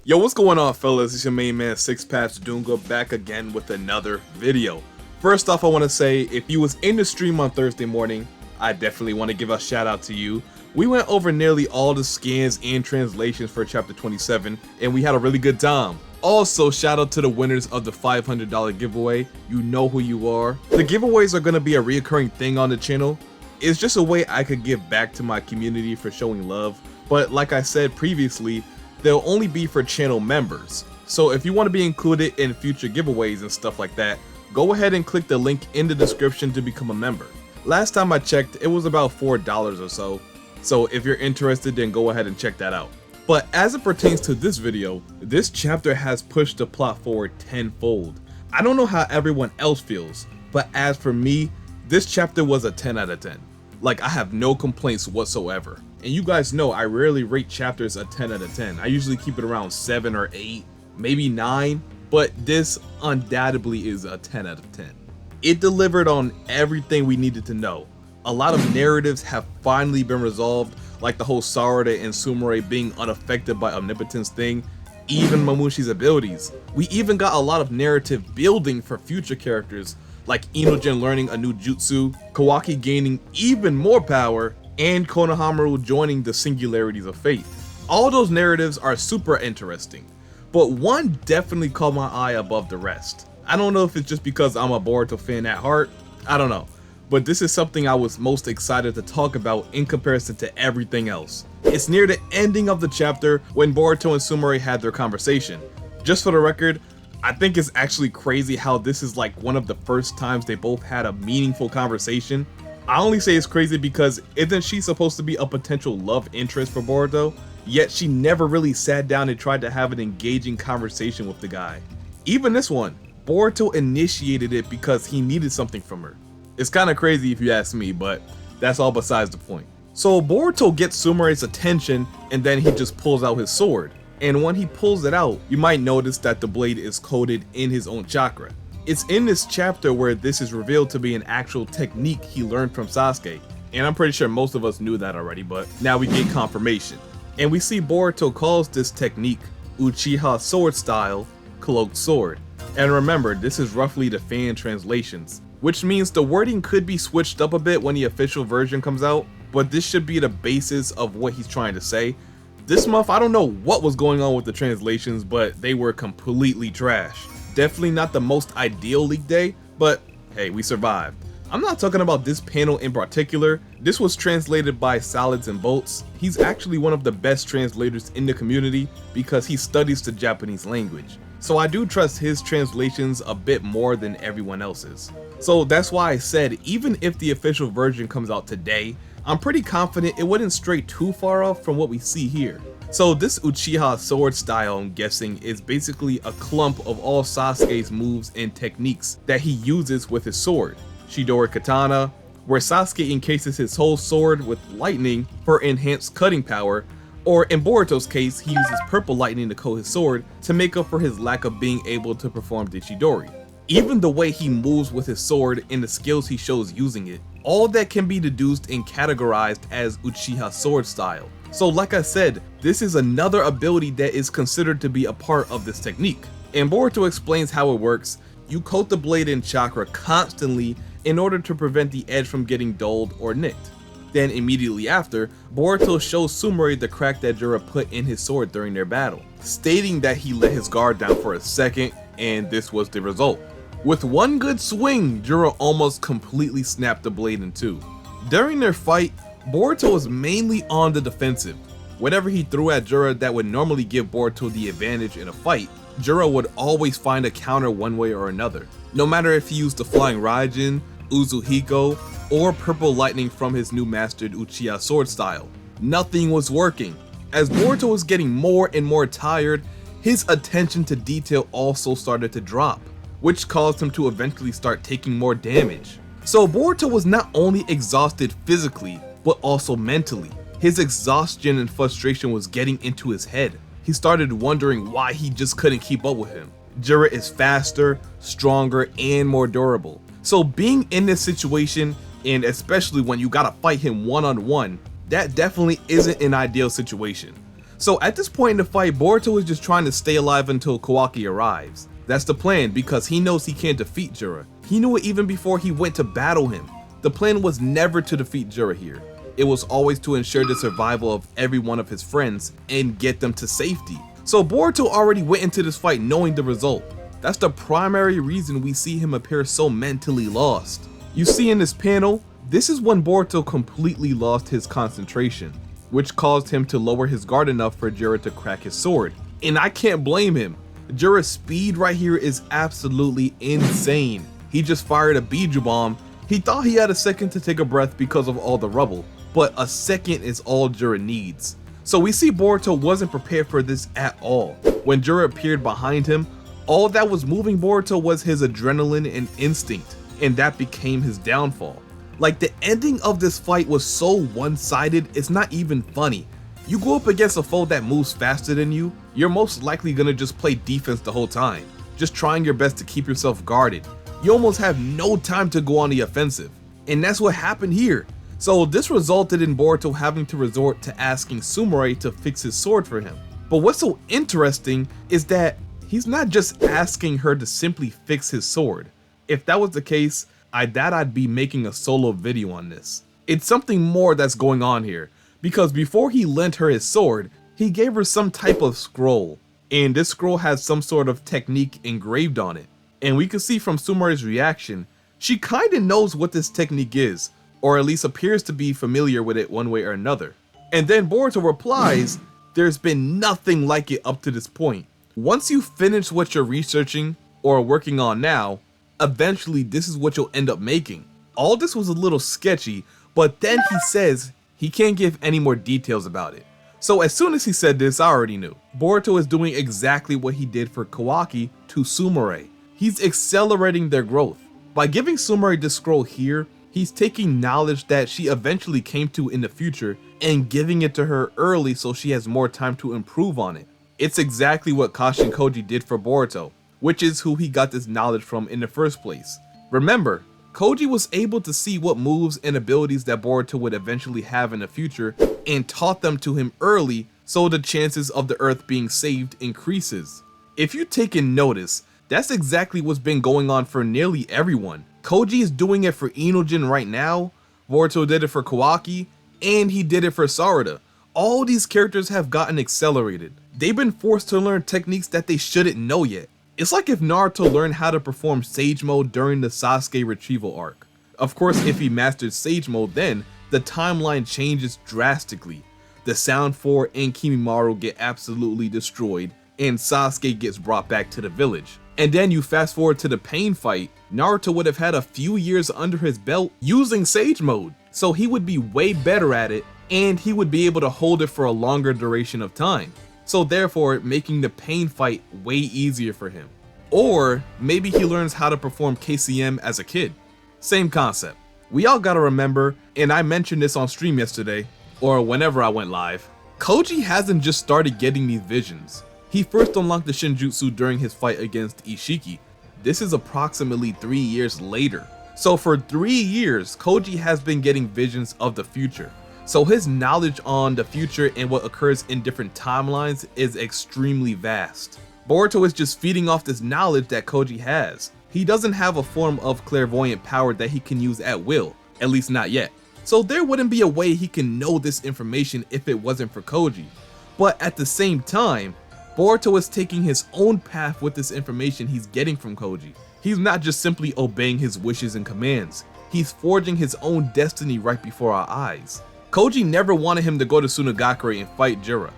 Yo, what's going on, fellas? It's your main man, Six Paths Dunga, back again with another video. First off, I want to say, if you was in the stream on Thursday morning, I definitely want to give a shout out to you. We went over nearly all the scans and translations for chapter 27, and we had a really good time. Also, shout out to the winners of the $500 giveaway. You know who you are. The giveaways are going to be a reoccurring thing on the channel. It's just a way I could give back to my community for showing love, but like I said previously, they'll only be for channel members. So if you want to be included in future giveaways and stuff like that, go ahead and click the link in the description to become a member. Last time I checked, it was about $4 or so. So if you're interested, then go ahead and check that out. But as it pertains to this video, this chapter has pushed the plot forward tenfold. I don't know how everyone else feels, but as for me, this chapter was a 10 out of 10. Like, I have no complaints whatsoever. And you guys know I rarely rate chapters a 10 out of 10. I usually keep it around 7 or 8, maybe 9, but this undoubtedly is a 10 out of 10. It delivered on everything we needed to know. A lot of narratives have finally been resolved, like the whole Sarada and SUMIRE being unaffected by omnipotence thing, even MAMUSHI's abilities. We even got a lot of narrative building for future characters, like INOJIN learning a new jutsu, KAWAKI gaining even more power, and Konohamaru joining the Singularities of Fate. All those narratives are super interesting, but one definitely caught my eye above the rest. I don't know if it's just because I'm a Boruto fan at heart, I don't know, but this is something I was most excited to talk about in comparison to everything else. It's near the ending of the chapter when Boruto and SUMIRE had their conversation. Just for the record, I think it's actually crazy how this is like one of the first times they both had a meaningful conversation. I only say it's crazy because isn't she supposed to be a potential love interest for Boruto? Yet she never really sat down and tried to have an engaging conversation with the guy. Even this one, Boruto initiated it because he needed something from her. It's kind of crazy if you ask me, but that's all besides the point. So Boruto gets SUMIRE's attention and then he just pulls out his sword. And when he pulls it out, you might notice that the blade is coated in his own chakra. It's in this chapter where this is revealed to be an actual technique he learned from Sasuke, and I'm pretty sure most of us knew that already, but now we get confirmation. And we see Boruto calls this technique Uchiha sword style, cloaked sword. And remember, this is roughly the fan translations, which means the wording could be switched up a bit when the official version comes out, but this should be the basis of what he's trying to say. This month, I don't know what was going on with the translations, but they were completely trash. Definitely not the most ideal leak day, but hey, we survived. I'm not talking about this panel in particular. This was translated by Salads and Bolts. He's actually one of the best translators in the community because he studies the Japanese language. So I do trust his translations a bit more than everyone else's. So that's why I said even if the official version comes out today, I'm pretty confident it wouldn't stray too far off from what we see here. So this Uchiha sword style, I'm guessing, is basically a clump of all Sasuke's moves and techniques that he uses with his sword. Chidori Katana, where Sasuke encases his whole sword with lightning for enhanced cutting power, or in Boruto's case, he uses purple lightning to coat his sword to make up for his lack of being able to perform the Chidori. Even the way he moves with his sword and the skills he shows using it, all that can be deduced and categorized as Uchiha sword style. So like I said, this is another ability that is considered to be a part of this technique. And Boruto explains how it works. You coat the blade in chakra constantly in order to prevent the edge from getting dulled or nicked. Then immediately after, Boruto shows SUMIRE the crack that Jura put in his sword during their battle, stating that he let his guard down for a second and this was the result. With one good swing, Jura almost completely snapped the blade in two. During their fight, Boruto was mainly on the defensive. Whatever he threw at Jura that would normally give Boruto the advantage in a fight, Jura would always find a counter one way or another. No matter if he used the flying Raijin, Uzuhiko, or purple lightning from his new mastered Uchiha sword style, nothing was working. As Boruto was getting more and more tired, his attention to detail also started to drop, which caused him to eventually start taking more damage. So Boruto was not only exhausted physically, but also mentally. His exhaustion and frustration was getting into his head. He started wondering why he just couldn't keep up with him. Jura is faster, stronger, and more durable. So being in this situation, and especially when you gotta fight him one-on-one, that definitely isn't an ideal situation. So at this point in the fight, Boruto is just trying to stay alive until Kawaki arrives. That's the plan because he knows he can't defeat Jura. He knew it even before he went to battle him. The plan was never to defeat Jura here. It was always to ensure the survival of every one of his friends and get them to safety. So Boruto already went into this fight knowing the result. That's the primary reason we see him appear so mentally lost. You see in this panel, this is when Boruto completely lost his concentration, which caused him to lower his guard enough for Jura to crack his sword. And I can't blame him. Jura's speed right here is absolutely insane. He just fired a Biju bomb. He thought he had a second to take a breath because of all the rubble, but a second is all Jura needs. So we see Boruto wasn't prepared for this at all. When Jura appeared behind him, all that was moving Boruto was his adrenaline and instinct, and that became his downfall. Like, the ending of this fight was so one-sided, it's not even funny. You go up against a foe that moves faster than you, you're most likely gonna just play defense the whole time, just trying your best to keep yourself guarded. You almost have no time to go on the offensive. And that's what happened here. So this resulted in Boruto having to resort to asking SUMIRE to fix his sword for him. But what's so interesting is that he's not just asking her to simply fix his sword. If that was the case, I doubt I'd be making a solo video on this. It's something more that's going on here, because before he lent her his sword, he gave her some type of scroll, and this scroll has some sort of technique engraved on it. And we can see from SUMIRE's reaction, she kinda knows what this technique is, or at least appears to be familiar with it one way or another. And then Boruto replies, there's been nothing like it up to this point. Once you finish what you're researching or working on now, eventually this is what you'll end up making. All this was a little sketchy, but then he says he can't give any more details about it. So as soon as he said this, I already knew. Boruto is doing exactly what he did for KAWAKI to SUMIRE. He's accelerating their growth. By giving SUMIRE this scroll here, he's taking knowledge that she eventually came to in the future and giving it to her early so she has more time to improve on it. It's exactly what KASHIN KOJI did for Boruto, which is who he got this knowledge from in the first place. Remember, Koji was able to see what moves and abilities that Boruto would eventually have in the future and taught them to him early, so the chances of the Earth being saved increases. If you've taken notice, that's exactly what's been going on for nearly everyone. Koji is doing it for INOJIN right now, Boruto did it for Kawaki, and he did it for SARADA. All these characters have gotten accelerated. They've been forced to learn techniques that they shouldn't know yet. It's like if Naruto learned how to perform Sage Mode during the Sasuke retrieval arc. Of course, if he mastered Sage Mode, then the timeline changes drastically. The Sound 4 and Kimimaro get absolutely destroyed, and Sasuke gets brought back to the village. And then you fast forward to the Pain fight, Naruto would have had a few years under his belt using Sage Mode, so he would be way better at it, and he would be able to hold it for a longer duration of time. So therefore, making the Pain fight way easier for him. Or maybe he learns how to perform KCM as a kid. Same concept. We all gotta remember, and I mentioned this on stream yesterday, or whenever I went live, Koji hasn't just started getting these visions. He first unlocked the Shinjutsu during his fight against Ishiki. This is approximately 3 years later. So for 3 years, Koji has been getting visions of the future. So his knowledge on the future and what occurs in different timelines is extremely vast. Boruto is just feeding off this knowledge that Koji has. He doesn't have a form of clairvoyant power that he can use at will, at least not yet. So there wouldn't be a way he can know this information if it wasn't for Koji. But at the same time, Boruto is taking his own path with this information he's getting from Koji. He's not just simply obeying his wishes and commands, he's forging his own destiny right before our eyes. Koji never wanted him to go to Sunagakure and fight Jura,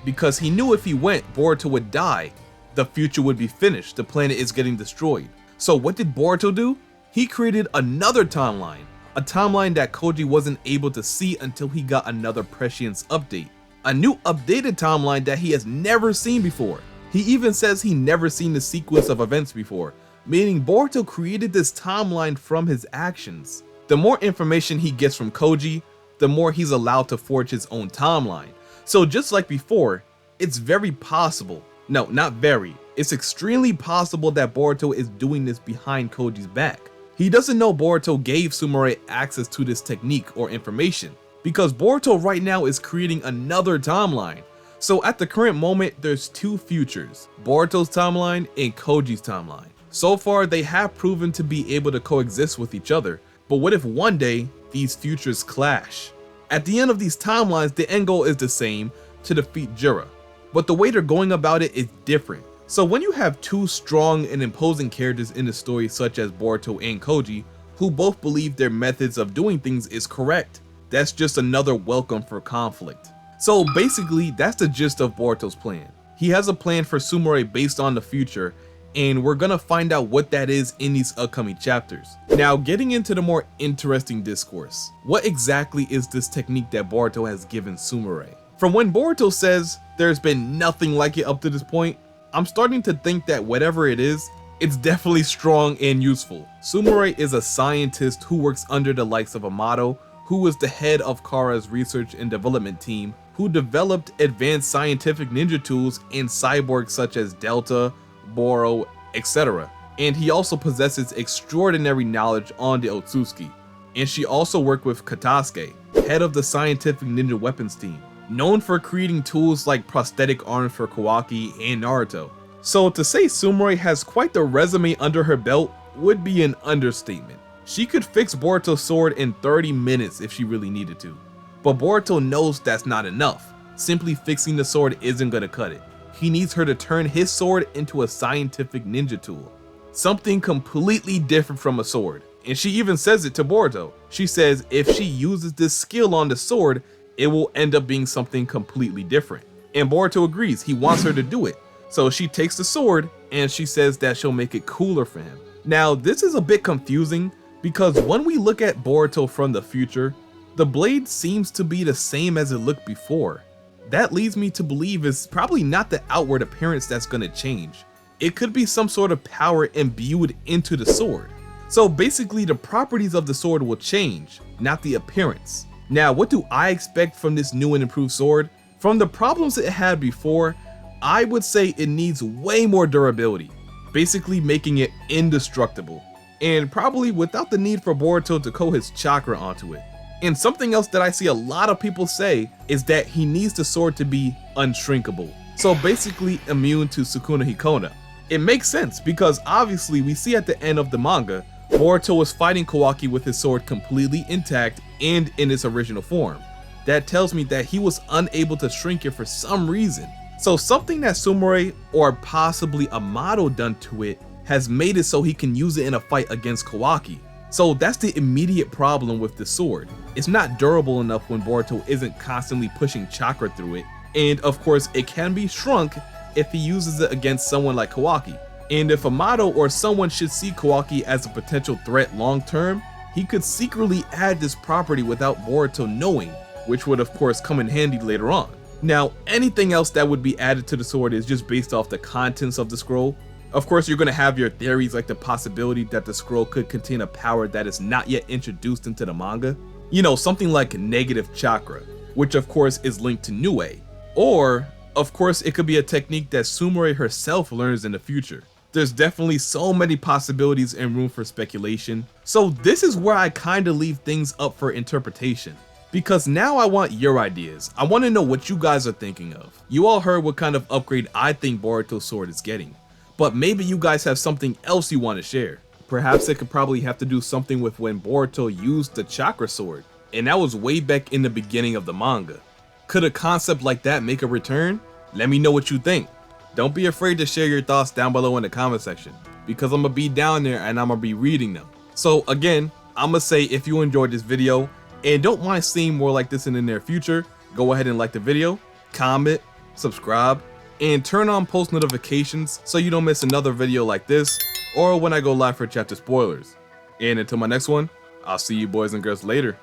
because he knew if he went, Boruto would die, the future would be finished, the planet is getting destroyed. So what did Boruto do? He created another timeline, a timeline that Koji wasn't able to see until he got another prescience update. A new updated timeline that he has never seen before. He even says he never seen the sequence of events before, meaning Boruto created this timeline from his actions. The more information he gets from Koji, the more he's allowed to forge his own timeline. So just like before, it's very possible, no, not very, it's extremely possible that Boruto is doing this behind Koji's back. He doesn't know Boruto gave SUMIRE access to this technique or information, because Boruto right now is creating another timeline. So at the current moment, there's two futures, Boruto's timeline and Koji's timeline. So far, they have proven to be able to coexist with each other, but what if one day, these futures clash? At the end of these timelines, the end goal is the same, to defeat Jura, but the way they're going about it is different. So when you have two strong and imposing characters in the story such as Boruto and Koji, who both believe their methods of doing things is correct, that's just another welcome for conflict. So basically, that's the gist of Boruto's plan. He has a plan for SUMIRE based on the future, and we're gonna find out what that is in these upcoming chapters. Now, getting into the more interesting discourse, what exactly is this technique that Boruto has given SUMIRE? From when Boruto says there's been nothing like it up to this point, I'm starting to think that whatever it is, it's definitely strong and useful. SUMIRE is a scientist who works under the likes of Amato, who was the head of Kara's research and development team, who developed advanced scientific ninja tools and cyborgs such as Delta, Boro, etc. And he also possesses extraordinary knowledge on the Otsutsuki. And she also worked with Katasuke, head of the scientific ninja weapons team, known for creating tools like prosthetic arms for Kawaki and Naruto. So to say SUMIRE has quite the resume under her belt would be an understatement. She could fix Boruto's sword in 30 minutes if she really needed to. But Boruto knows that's not enough. Simply fixing the sword isn't gonna cut it. He needs her to turn his sword into a scientific ninja tool. Something completely different from a sword. And she even says it to Boruto. She says if she uses this skill on the sword, it will end up being something completely different. And Boruto agrees, he wants her to do it. So she takes the sword and she says that she'll make it cooler for him. Now this is a bit confusing because when we look at Boruto from the future, the blade seems to be the same as it looked before. That leads me to believe it's probably not the outward appearance that's gonna change. It could be some sort of power imbued into the sword. So basically the properties of the sword will change, not the appearance. Now what do I expect from this new and improved sword? From the problems it had before, I would say it needs way more durability, basically making it indestructible, and probably without the need for Boruto to coat his chakra onto it. And something else that I see a lot of people say is that he needs the sword to be unshrinkable, so basically immune to Sukuna Hikona. It makes sense because obviously we see at the end of the manga, Boruto was fighting Kawaki with his sword completely intact and in its original form. That tells me that he was unable to shrink it for some reason. So something that SUMIRE or possibly Amato done to it has made it so he can use it in a fight against Kawaki. So that's the immediate problem with the sword. It's not durable enough when Boruto isn't constantly pushing chakra through it. And of course it can be shrunk if he uses it against someone like Kawaki. And if Amato or someone should see Kawaki as a potential threat long term, he could secretly add this property without Boruto knowing, which would of course come in handy later on. Now, anything else that would be added to the sword is just based off the contents of the scroll. Of course, you're going to have your theories like the possibility that the scroll could contain a power that is not yet introduced into the manga. You know, something like negative chakra, which of course is linked to Nue. Or, of course, it could be a technique that SUMIRE herself learns in the future. There's definitely so many possibilities and room for speculation. So this is where I kind of leave things up for interpretation. Because now I want your ideas. I want to know what you guys are thinking of. You all heard what kind of upgrade I think Boruto's sword is getting. But maybe you guys have something else you want to share. Perhaps it could probably have to do something with when Boruto used the chakra sword. And that was way back in the beginning of the manga. Could a concept like that make a return? Let me know what you think. Don't be afraid to share your thoughts down below in the comment section, because I'm gonna be down there and I'm gonna be reading them. So again, I'm gonna say if you enjoyed this video and don't mind seeing more like this in the near future, go ahead and like the video, comment, subscribe, and turn on post notifications so you don't miss another video like this or when I go live for chapter spoilers. And until my next one, I'll see you boys and girls later,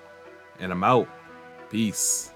and I'm out. Peace.